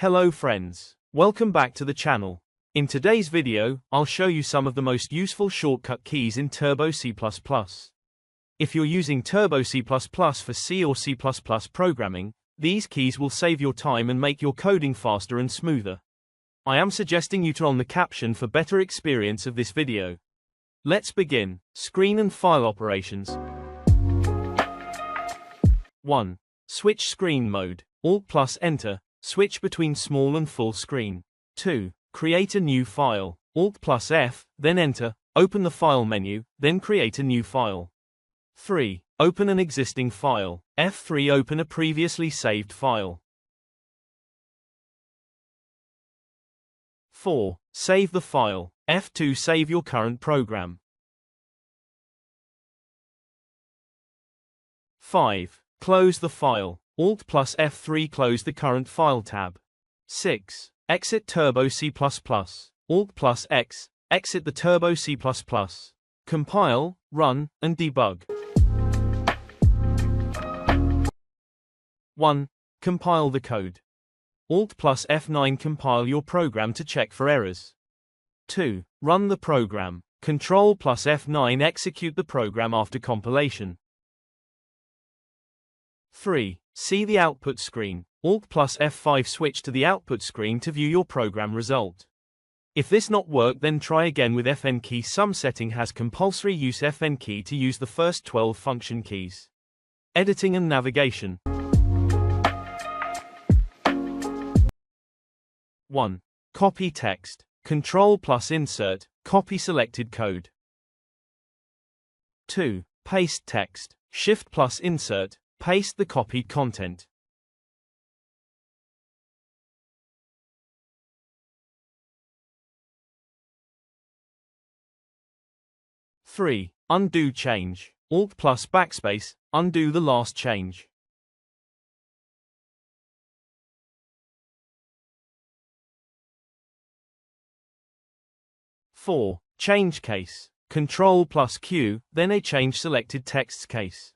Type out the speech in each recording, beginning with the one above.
Hello friends. Welcome back to the channel. In today's video, I'll show you some of the most useful shortcut keys in Turbo C++. If you're using Turbo C++ for C or C++ programming, these keys will save your time and make your coding faster and smoother. I am suggesting you turn on the caption for better experience of this video. Let's begin. Screen and file operations. 1. Switch screen mode. Alt plus Enter. Switch between small and full screen. 2. Create a new file. Alt plus F, then Enter. Open the file menu, then create a new file. 3. Open an existing file. F3. Open a previously saved file. 4. Save the file. F2. Save your current program. 5. Close the file. Alt plus F3. Close the current file tab. 6. Exit Turbo C++. Alt plus X. Exit the Turbo C++. Compile, run, and debug. 1. Compile the code. Alt plus F9. Compile your program to check for errors. 2. Run the program. Control plus F9. Execute the program after compilation. 3. See the output screen. Alt plus F5. Switch to the output screen to view your program result. If this not work, then try again with Fn key. Some setting has compulsory use Fn key to use the first 12 function keys. Editing and navigation. 1. Copy text. Control plus Insert. Copy selected code. 2. Paste text. Shift plus Insert. Paste the copied content. 3. Undo change. Alt plus backspace. Undo the last change. 4. Change case. Control plus Q, then a change selected text case.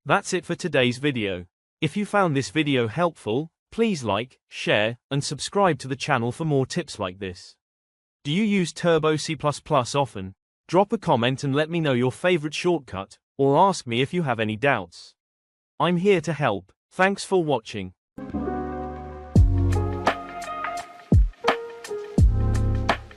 That's it for today's video. If you found this video helpful, please like, share, and subscribe to the channel for more tips like this. Do you use Turbo C++ often? Drop a comment and let me know your favorite shortcut, or ask me if you have any doubts. I'm here to help. Thanks for watching.